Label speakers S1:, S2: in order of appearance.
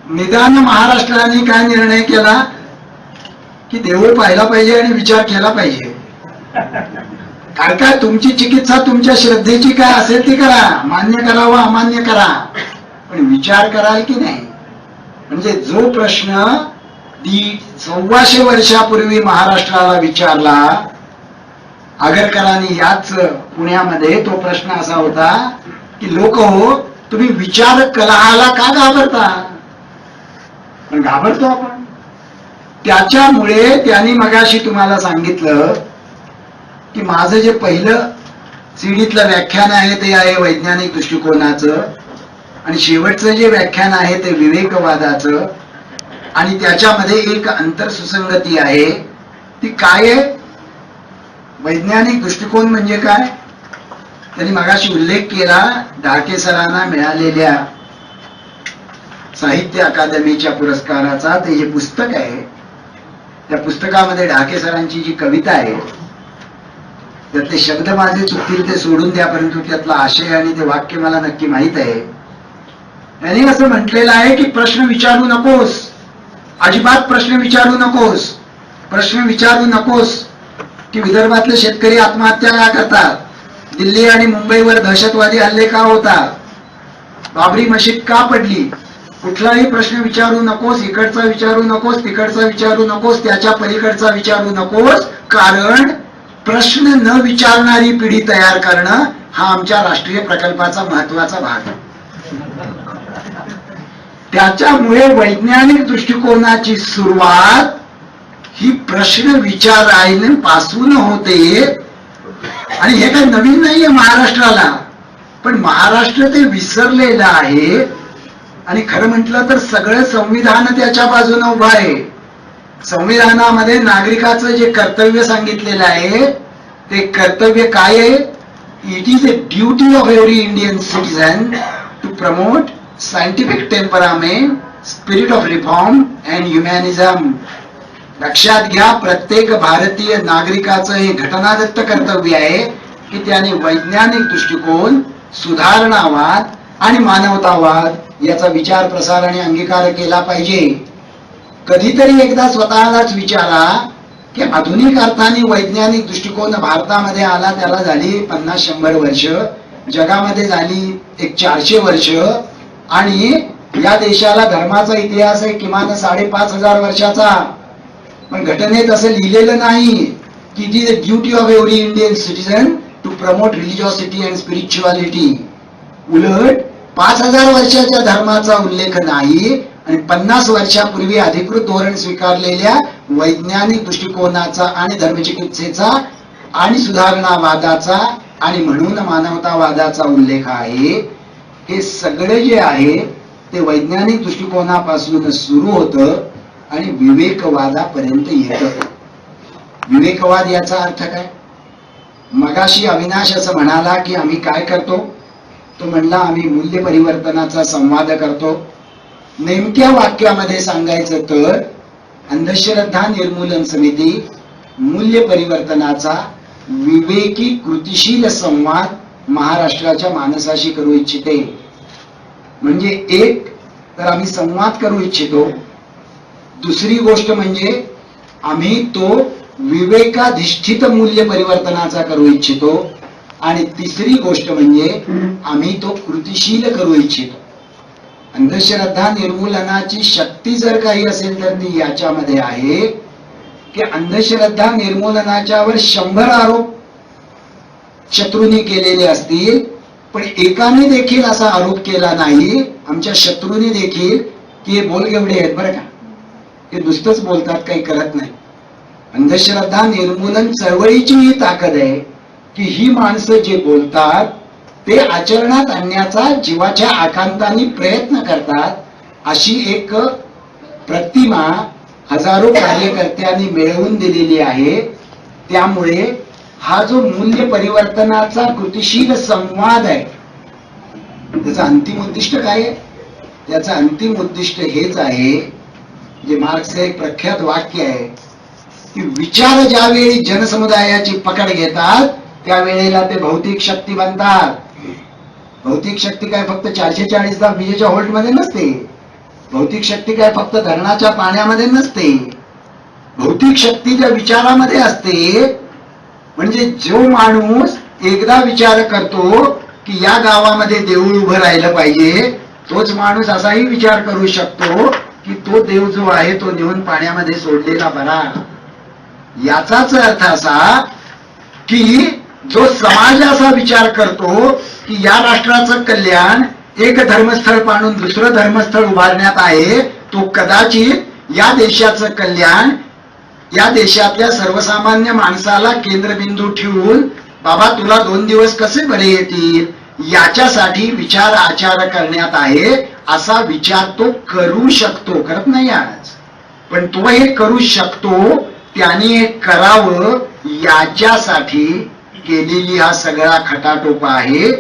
S1: निदान महाराष्ट्राने काय निर्णय केला की देऊळ पाहिला पाहिजे आणि विचार केला पाहिजे. काय काय तुमची चिकित्सा तुमच्या श्रद्धेची काय असेल ती करा, मान्य करा व अमान्य करा, पण विचार कराल की नाही. म्हणजे जो प्रश्न 1400 वर्षापूर्वी महाराष्ट्राला विचारला आगरकरांनी याच पुण्यामध्ये, तो प्रश्न असा होता की लोक हो तुम्ही विचार कलहाला का घाबरता. पण घाबरतो आपण. त्याच्यामुळे त्यांनी मगाशी तुम्हाला सांगितलं की माझं जे पहिलं सीडीतलं व्याख्यान आहे ते आहे वैज्ञानिक दृष्टिकोनाचं, आणि शेवटचं जे व्याख्यान आहे ते विवेकवादाचं, आणि त्याच्यामध्ये एक अंतरसुसंगती आहे. ती काय आहे? वैज्ञानिक दृष्टिकोन म्हणजे काय? त्यांनी मगाशी उल्लेख केला ढाके सरांना मिळालेल्या साहित्य अकादमीच्या पुरस्काराचा. ते जे पुस्तक आहे त्या पुस्तकामध्ये ढाके सरांची जी कविता आहे त्यातले शब्द माझे चुकतील ते सोडून द्या, परंतु त्यातला आशय आणि ते वाक्य मला नक्की माहित आहे. त्यांनी असं म्हटलेलं आहे की प्रश्न विचारू नकोस, अजिबात प्रश्न विचारू नकोस. प्रश्न विचारू नकोस की विदर्भातले शेतकरी आत्महत्या का करतात, दिल्ली आणि मुंबईवर दहशतवादी हल्ले का होतात, बाबरी मशीद का पडली. कुठलाही प्रश्न विचारू नकोस. इकडचा विचारू नकोस, तिकडचा विचारू नकोस, त्याच्या पलीकडचा विचारू नकोस. कारण प्रश्न न विचारणारी पिढी तयार करणं हा आमच्या राष्ट्रीय प्रकल्पाचा महत्वाचा भाग आहे. त्याच्यामुळे वैज्ञानिक दृष्टिकोनाची सुरुवात ही प्रश्न विचारायपासून होते. आणि हे काही नवीन नाहीये महाराष्ट्राला, पण महाराष्ट्र ते विसरलेलं आहे. आणि खरं म्हटलं तर सगळं संविधान त्याच्या बाजूने उभं आहे. संविधानामध्ये नागरिकाचं जे कर्तव्य सांगितलेलं आहे ते कर्तव्य काय आहे? It is a duty of every Indian citizen to promote scientific temperament, spirit of reform and humanism. लक्षात घ्या, प्रत्येक भारतीय नागरिकाचं हे घटनादत्त कर्तव्य आहे की त्याने वैज्ञानिक दृष्टिकोन, सुधारणावाद आणि मानवतावाद याचा विचार, प्रसार आणि अंगीकार केला पाहिजे. कधीतरी एकदा स्वतःलाच विचारा की आधुनिक अर्थाने वैज्ञानिक दृष्टिकोन भारतामध्ये आला त्याला झाली 50-100 वर्ष, जगामध्ये झाली 400 वर्ष, आणि या देशाला धर्माचा इतिहास आहे किमान 5,500 वर्षाचा. पण घटनेत असं लिहिलेलं नाही की it is a duty of every Indian citizen to promote religiosity and spirituality. उलट 5,000 वर्षाच्या धर्माचा उल्लेख नाही, आणि 50 वर्षापूर्वी अधिकृत धोरण स्वीकारलेल्या वैज्ञानिक दृष्टिकोनाचा आणि धर्मचिकित्सेचा आणि सुधारणावादाचा आणि म्हणून मानवतावादाचा उल्लेख आहे. हे सगळे जे आहे ते वैज्ञानिक दृष्टिकोनापासून सुरू होतं आणि विवेकवादापर्यंत येतं. विवेकवाद याचा अर्थ काय? मगाशी अविनाश असं म्हणाला की आम्ही काय करतो, तो म्हणला आम्ही मूल्य परिवर्तनाचा संवाद करतो. नेमक्या वाक्यामध्ये सांगायचं तर अंधश्रद्धा निर्मूलन समिती मूल्य परिवर्तनाचा विवेकी कृतिशील संवाद महाराष्ट्राच्या माणसाशी करू इच्छिते. म्हणजे एक तर आम्ही संवाद करू इच्छितो, दुसरी गोष्ट म्हणजे आम्ही तो विवेकाधिष्ठित मूल्य परिवर्तनाचा करू इच्छितो, आणि तिसरी गोष्ट म्हणजे आम्ही तो कृतिशील करू इच्छितो. अंधश्रद्धा निर्मूलनाची शक्ती जर काही असेल तर ती याच्यामध्ये आहे की अंधश्रद्धा निर्मूलनाच्यावर 100 आरोप शत्रूंनी केलेले असतील, पण एकाने देखील असा आरोप केला नाही आमच्या शत्रूंनी देखील की हे बोलगेवढे आहेत बरं का, हे नुसतंच बोलतात काही करत नाही. अंधश्रद्धा निर्मूलन चळवळीची ही ताकद आहे की ही माणसं जे बोलतात ते आचरणात आणण्याचा जीवाच्या आकांताने प्रयत्न करतात, अशी एक प्रतिमा हजारो कार्यकर्त्यांनी मिळवून दिलेली आहे. त्यामुळे हा जो मूल्य परिवर्तनाचा कृतिशील संवाद आहे त्याचं अंतिम उद्दिष्ट काय आहे? त्याचं अंतिम उद्दिष्ट हेच आहे जे मार्क्सचे एक प्रख्यात वाक्य आहे की विचार ज्यावेळी जनसमुदायाची पकड घेतात त्यावेळेला ते भौतिक शक्ती बनतात. भौतिक शक्ती काय फक्त 440 विजेच्या व्होल्ट मध्ये नसते, भौतिक शक्ती काय फक्त धरणाच्या पाण्यामध्ये नसते, भौतिक शक्ती ज्या विचारामध्ये असते. म्हणजे जो माणूस एकदा विचार करतो की या गावामध्ये देऊळ उभं राहिलं पाहिजे, तोच माणूस असाही विचार करू शकतो की तो देव जो आहे तो नेऊन पाण्यामध्ये सोडलेला बरा. याचाच अर्थ असा की जो समाज असा विचार करतो की या राष्ट्राचं कल्याण एक धर्मस्थळ पाडून दुसरं धर्मस्थळ उभारण्यात आहे, तो कदाचित या देशाचं कल्याण, या देशातल्या सर्वसामान्य माणसाला केंद्रबिंदू ठेवून बाबा तुला 2 दिवस कसे बरे येतील याच्यासाठी विचार आचार करण्यात आहे, असा विचार तो करू शकतो. करत नाही आज, पण तो हे करू शकतो. त्याने हे करावं याच्यासाठी केलेली हा सगळा खटाटोप आहे.